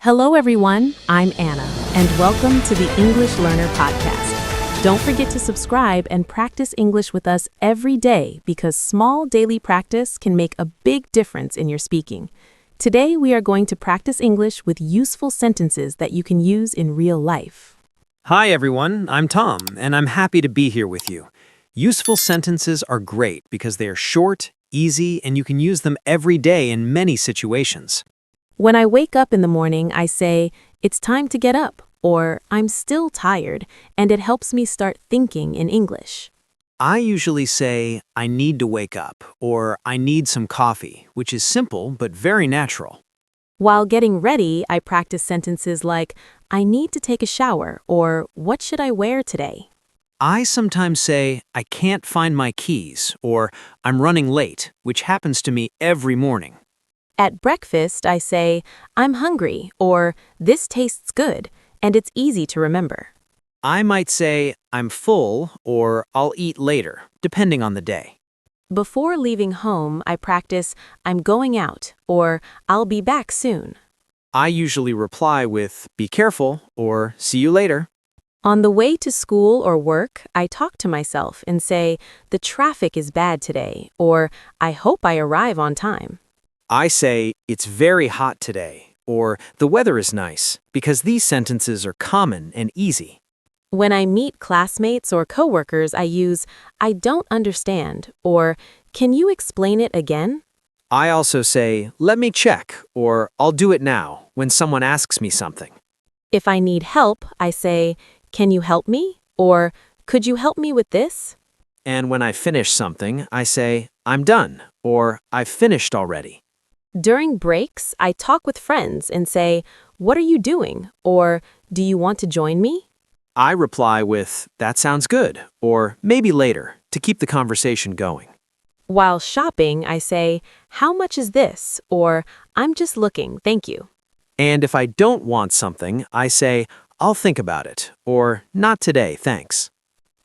Hello, everyone. I'm Anna, and welcome to the English Learner Podcast. Don't forget to subscribe and practice English with us every day because small daily practice can make a big difference in your speaking. Today, we are going to practice English with useful sentences that you can use in real life. Hi everyone, I'm Tom, and I'm happy to be here with you. Useful sentences are great because they are short, easy, and you can use them every day in many situations. When I wake up in the morning, I say, "It's time to get up," or "I'm still tired," and it helps me start thinking in English. I usually say, I need to wake up, or I need some coffee, which is simple but very natural. While getting ready, I practice sentences like, "I need to take a shower," or "What should I wear today?" I sometimes say, I can't find my keys, or I'm running late, which happens to me every morning. At breakfast, I say, "I'm hungry," or "This tastes good," and it's easy to remember. I might say, I'm full, or I'll eat later, depending on the day. Before leaving home, I practice, "I'm going out," or "I'll be back soon." I usually reply with, be careful, or see you later. On the way to school or work, I talk to myself and say, "The traffic is bad today," or "I hope I arrive on time." I say, it's very hot today, or the weather is nice, because these sentences are common and easy. When I meet classmates or coworkers, I use, "I don't understand," or "Can you explain it again?" I also say, let me check, or I'll do it now, when someone asks me something. If I need help, I say, "Can you help me?" or "Could you help me with this?" And when I finish something, I say, I'm done, or I've finished already. During breaks, I talk with friends and say, "What are you doing?" or "Do you want to join me?" I reply with, that sounds good, or maybe later, to keep the conversation going. While shopping, I say, "How much is this?" or "I'm just looking, thank you." And if I don't want something, I say, I'll think about it, or not today, thanks.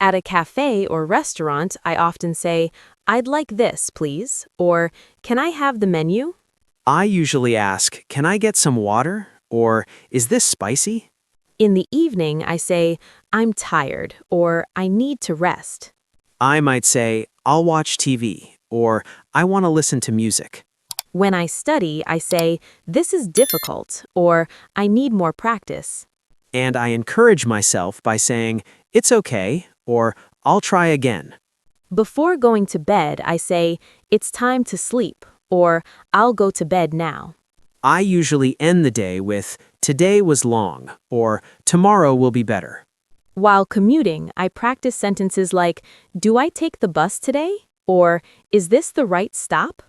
At a cafe or restaurant, I often say, "I'd like this, please," or "Can I have the menu?" I usually ask, can I get some water? Or is this spicy? In the evening, I say, "I'm tired," or "I need to rest." I might say, I'll watch TV, or I want to listen to music. When I study, I say, "This is difficult," or "I need more practice." And I encourage myself by saying, it's okay, or I'll try again. Before going to bed, I say, "It's time to sleep," or "I'll go to bed now." I usually end the day with, today was long, or tomorrow will be better. While commuting, I practice sentences like, "Do I take the bus today?" or "Is this the right stop?"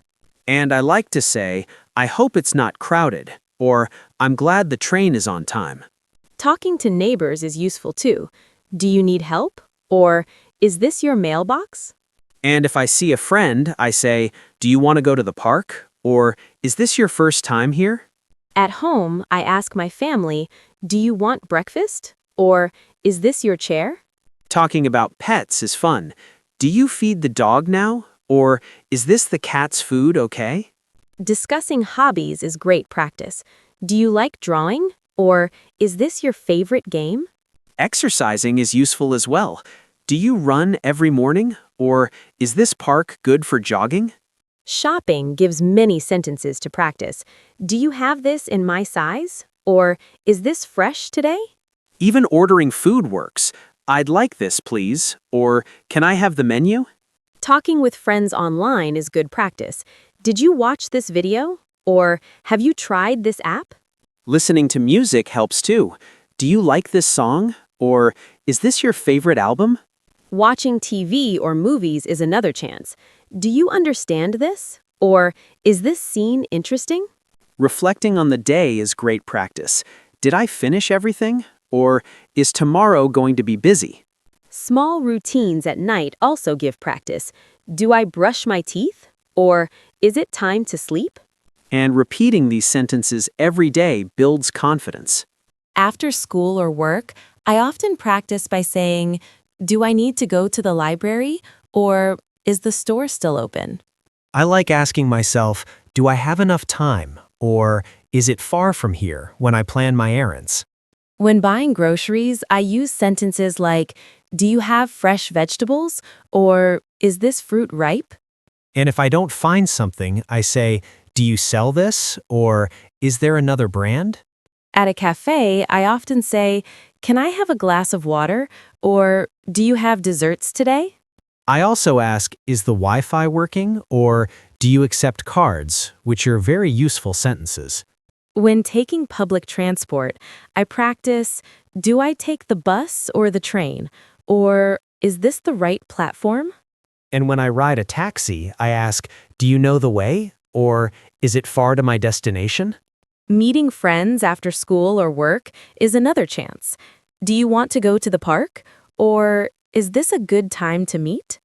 And I like to say, I hope it's not crowded, or I'm glad the train is on time. Talking to neighbors is useful too. "Do you need help?" or "Is this your mailbox?" And if I see a friend, I say, do you want to go to the park? Or is this your first time here? At home, I ask my family, "Do you want breakfast?" or "Is this your chair?" Talking about pets is fun. Do you feed the dog now? Or is this the cat's food okay? Discussing hobbies is great practice. "Do you like drawing?" or "Is this your favorite game?" Exercising is useful as well. Do you run every morning? Or is this park good for jogging? Shopping gives many sentences to practice. "Do you have this in my size?" or "Is this fresh today?" Even ordering food works. I'd like this, please. Or can I have the menu? Talking with friends online is good practice. "Did you watch this video?" or "Have you tried this app?" Listening to music helps too. Do you like this song? Or is this your favorite album? Watching TV or movies is another chance. "Do you understand this?" or "Is this scene interesting?" Reflecting on the day is great practice. Did I finish everything? Or is tomorrow going to be busy? Small routines at night also give practice. "Do I brush my teeth?" or "Is it time to sleep?" And repeating these sentences every day builds confidence. After school or work, I often practice by saying, "Do I need to go to the library?" or "Is the store still open?" I like asking myself, do I have enough time? Or is it far from here when I plan my errands? When buying groceries, I use sentences like, do you have fresh vegetables? Or, is this fruit ripe? And if I don't find something, I say, do you sell this? Or, is there another brand? At a cafe, I often say, can I have a glass of water? Or, do you have desserts today? I also ask, is the Wi-Fi working? Or, do you accept cards? Which are very useful sentences. When taking public transport, I practice, do I take the bus or the train? Or, is this the right platform? And when I ride a taxi, I ask, do you know the way? Or, is it far to my destination? Meeting friends after school or work is another chance. Do you want to go to the park? Or, is this a good time to meet?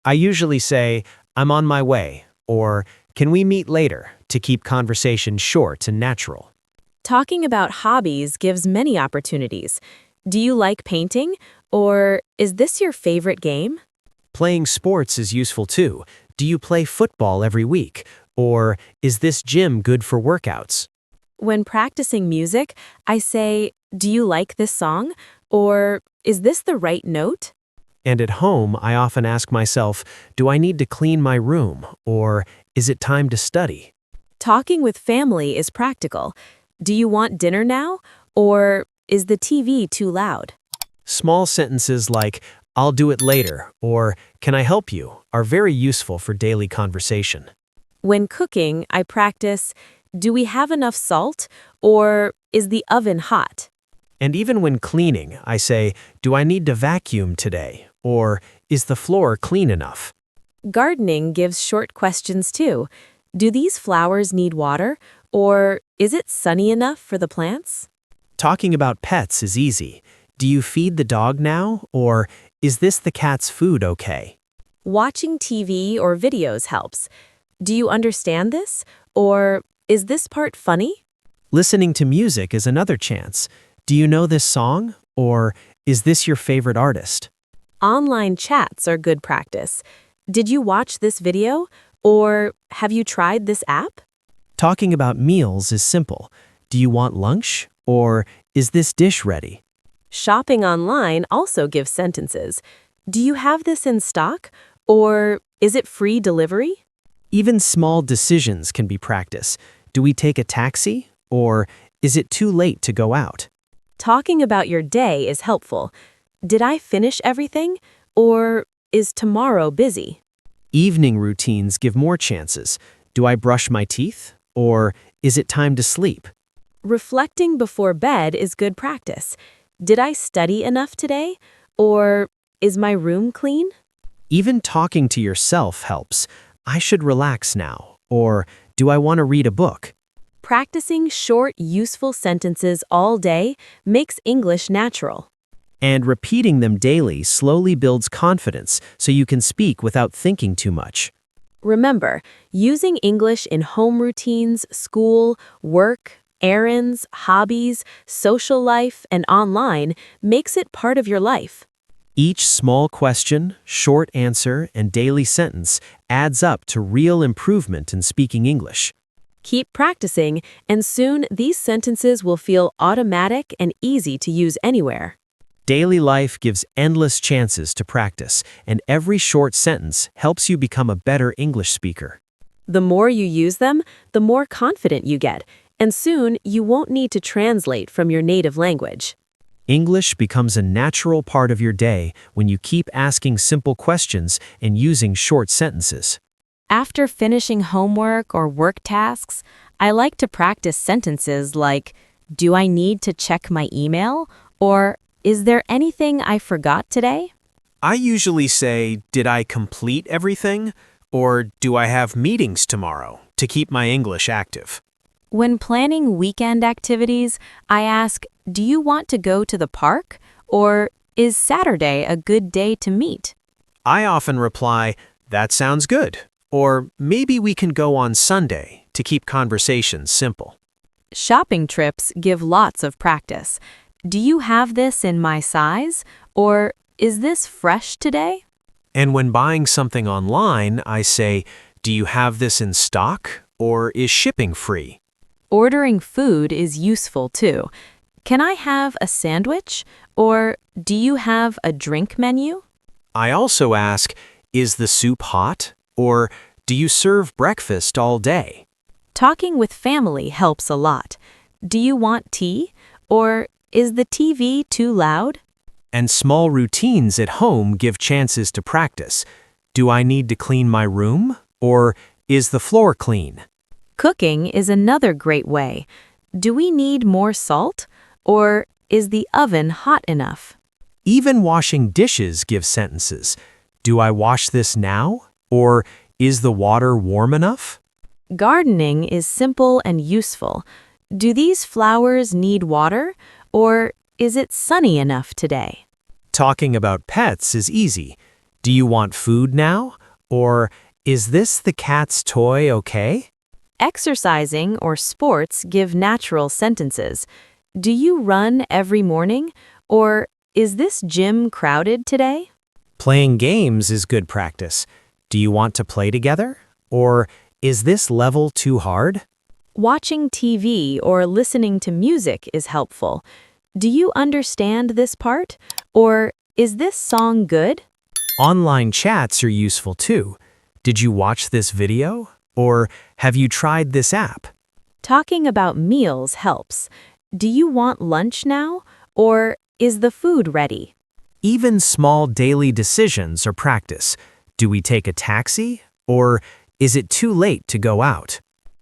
I usually say, I'm on my way. Or, can we meet later? To keep conversation short and natural. Talking about hobbies gives many opportunities. Do you like painting? Or, is this your favorite game? Playing sports is useful too. Do you play football every week? Or, is this gym good for workouts? When practicing music, I say, do you like this song? Or, is this the right note? And at home, I often ask myself, do I need to clean my room? Or, is it time to study? Talking with family is practical. Do you want dinner now? Or, is the TV too loud? Small sentences like, I'll do it later, or can I help you, are very useful for daily conversation. When cooking, I practice, do we have enough salt? Or, is the oven hot? And even when cleaning, I say, do I need to vacuum today? Or, is the floor clean enough? Gardening gives short questions too. Do these flowers need water? Or, is it sunny enough for the plants? Talking about pets is easy. Do you feed the dog now? Or, is this the cat's food okay? Watching TV or videos helps. Do you understand this? Or, is this part funny? Listening to music is another chance. Do you know this song? Or, is this your favorite artist? Online chats are good practice. Did you watch this video? Or, have you tried this app? Talking about meals is simple. Do you want lunch? Or, is this dish ready? Shopping online also gives sentences. Do you have this in stock? Or, is it free delivery? Even small decisions can be practice. Do we take a taxi? Or, is it too late to go out? Talking about your day is helpful. Did I finish everything? Or, is tomorrow busy? Evening routines give more chances. Do I brush my teeth? Or, is it time to sleep? Reflecting before bed is good practice. Did I study enough today? Or, is my room clean? Even talking to yourself helps. I should relax now. Or, do I want to read a book? Practicing short, useful sentences all day makes English natural. And repeating them daily slowly builds confidence so you can speak without thinking too much. Remember, using English in home routines, school, work, errands, hobbies, social life, and online makes it part of your life. Each small question, short answer, and daily sentence adds up to real improvement in speaking English. Keep practicing, and soon these sentences will feel automatic and easy to use anywhere. Daily life gives endless chances to practice, and every short sentence helps you become a better English speaker. The more you use them, the more confident you get, and soon you won't need to translate from your native language. English becomes a natural part of your day when you keep asking simple questions and using short sentences. After finishing homework or work tasks, I like to practice sentences like, do I need to check my email? Or, is there anything I forgot today? I usually say, did I complete everything? Or do I have meetings tomorrow to keep my English active? When planning weekend activities, I ask, do you want to go to the park? Or, is Saturday a good day to meet? I often reply, that sounds good. Or maybe we can go on Sunday to keep conversations simple. Shopping trips give lots of practice. Do you have this in my size? Or, is this fresh today? And when buying something online, I say, do you have this in stock? Or is shipping free? Ordering food is useful too. Can I have a sandwich? Or do you have a drink menu? I also ask, is the soup hot? Or do you serve breakfast all day? Talking with family helps a lot. Do you want tea? Or is the TV too loud? And small routines at home give chances to practice. Do I need to clean my room? Or is the floor clean? Cooking is another great way. Do we need more salt? Or is the oven hot enough? Even washing dishes gives sentences. Do I wash this now? Or is the water warm enough? Gardening is simple and useful. Do these flowers need water? Or is it sunny enough today? Talking about pets is easy. Do you want food now? Or is this the cat's toy okay? Exercising or sports give natural sentences. Do you run every morning? Or is this gym crowded today? Playing games is good practice. Do you want to play together? Or is this level too hard? Watching TV or listening to music is helpful. Do you understand this part? Or is this song good? Online chats are useful too. Did you watch this video? Or have you tried this app? Talking about meals helps. Do you want lunch now? Or is the food ready? Even small daily decisions are practice. Do we take a taxi? Or is it too late to go out?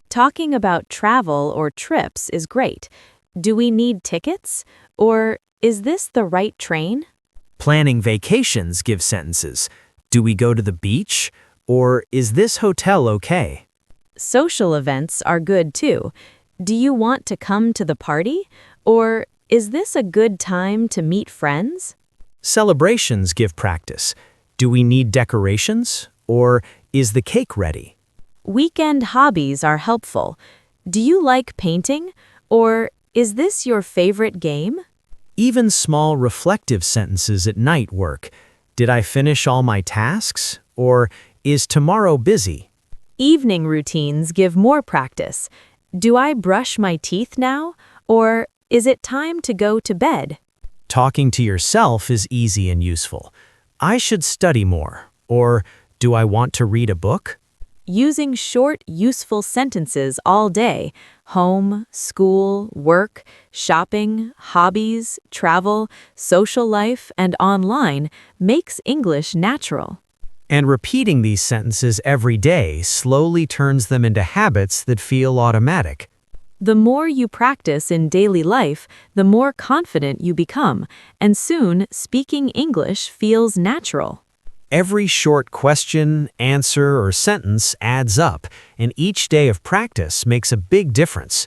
Talking about travel or trips is great. Do we need tickets? Or is this the right train? Planning vacations give sentences. Do we go to the beach? Or is this hotel okay? Social events are good too. Do you want to come to the party? Or is this a good time to meet friends? Celebrations give practice. Do we need decorations? Or is the cake ready? Weekend hobbies are helpful. Do you like painting? Or is this your favorite game? Even small reflective sentences at night work. Did I finish all my tasks? Or is tomorrow busy? Evening routines give more practice. Do I brush my teeth now? Or is it time to go to bed? Talking to yourself is easy and useful. I should study more. Or do I want to read a book? Using short, useful sentences all day, home, school, work, shopping, hobbies, travel, social life, and online, makes English natural. And repeating these sentences every day slowly turns them into habits that feel automatic. The more you practice in daily life, the more confident you become, and soon speaking English feels natural. Every short question, answer, or sentence adds up, and each day of practice makes a big difference.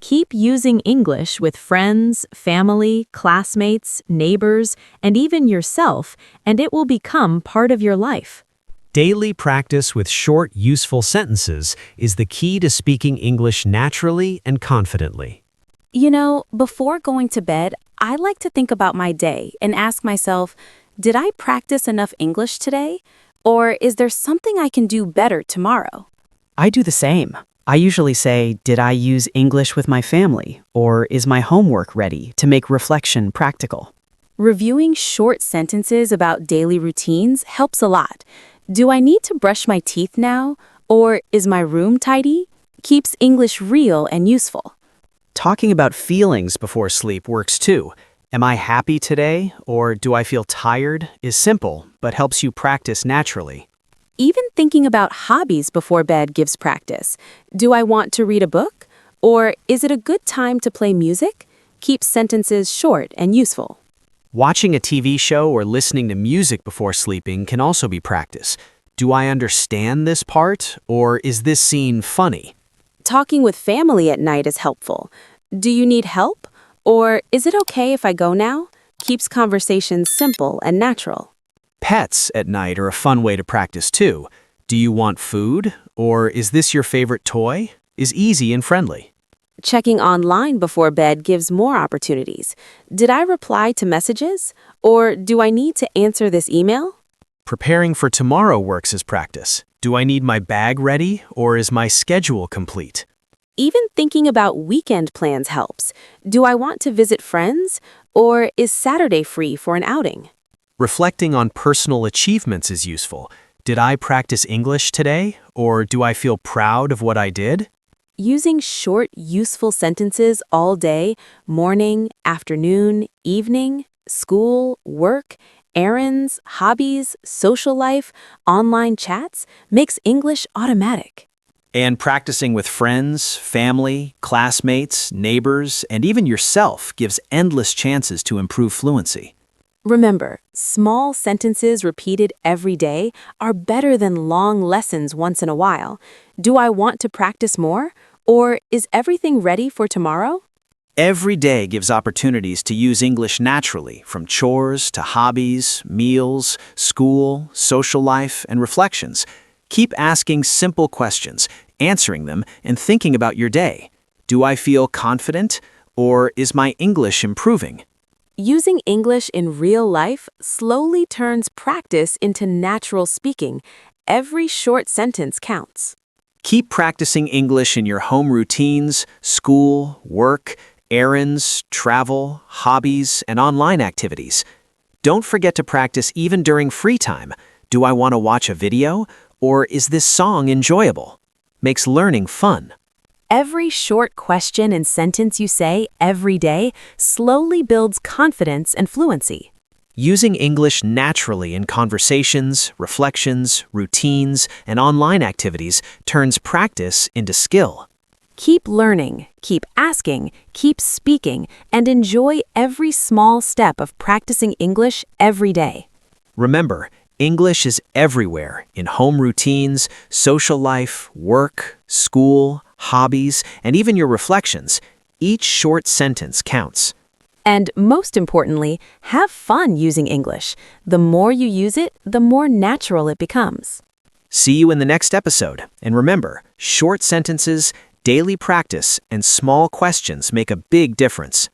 Keep using English with friends, family, classmates, neighbors, and even yourself, and it will become part of your life. Daily practice with short, useful sentences is the key to speaking English naturally and confidently. You know, before going to bed, I like to think about my day and ask myself, did I practice enough English today? Or is there something I can do better tomorrow? I do the same. I usually say, did I use English with my family? Or is my homework ready to make reflection practical? Reviewing short sentences about daily routines helps a lot. Do I need to brush my teeth now? Or is my room tidy? Keeps English real and useful. Talking about feelings before sleep works too. Am I happy today, or do I feel tired, is simple, but helps you practice naturally. Even thinking about hobbies before bed gives practice. Do I want to read a book? Or is it a good time to play music? Keeps sentences short and useful. Watching a TV show or listening to music before sleeping can also be practice. Do I understand this part, or is this scene funny? Talking with family at night is helpful. Do you need help? Or is it okay if I go now? Keeps conversations simple and natural. Pets at night are a fun way to practice too. Do you want food? Or is this your favorite toy? Is easy and friendly. Checking online before bed gives more opportunities. Did I reply to messages? Or do I need to answer this email? Preparing for tomorrow works as practice. Do I need my bag ready, or is my schedule complete? Even thinking about weekend plans helps. Do I want to visit friends? Or is Saturday free for an outing? Reflecting on personal achievements is useful. Did I practice English today? Or do I feel proud of what I did? Using short, useful sentences all day, morning, afternoon, evening, school, work, errands, hobbies, social life, online chats makes English automatic. And practicing with friends, family, classmates, neighbors, and even yourself gives endless chances to improve fluency. Remember, small sentences repeated every day are better than long lessons once in a while. Do I want to practice more? Or is everything ready for tomorrow? Every day gives opportunities to use English naturally, from chores to hobbies, meals, school, social life, and reflections. Keep asking simple questions, answering them, and thinking about your day. Do I feel confident? Or is my English improving? Using English in real life slowly turns practice into natural speaking. Every short sentence counts. Keep practicing English in your home routines, school, work, errands, travel, hobbies, and online activities. Don't forget to practice even during free time. Do I want to watch a video? Or is this song enjoyable? Makes learning fun. Every short question and sentence you say every day slowly builds confidence and fluency. Using English naturally in conversations, reflections, routines, and online activities turns practice into skill. Keep learning, keep asking, keep speaking, and enjoy every small step of practicing English every day. Remember, English is everywhere in home routines, social life, work, school, hobbies, and even your reflections. Each short sentence counts. And most importantly, have fun using English. The more you use it, the more natural it becomes. See you in the next episode. And remember, short sentences, daily practice, and small questions make a big difference.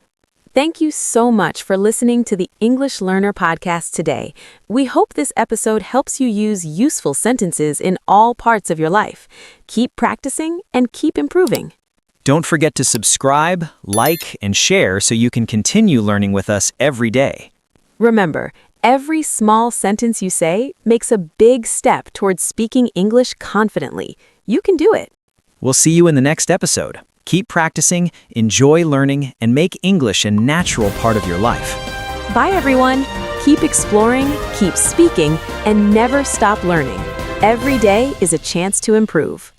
Thank you so much for listening to the English Learner podcast today. We hope this episode helps you use useful sentences in all parts of your life. Keep practicing and keep improving. Don't forget to subscribe, like, and share so you can continue learning with us every day. Remember, every small sentence you say makes a big step towards speaking English confidently. You can do it. We'll see you in the next episode. Keep practicing, enjoy learning, and make English a natural part of your life. Bye, everyone. Keep exploring, keep speaking, and never stop learning. Every day is a chance to improve.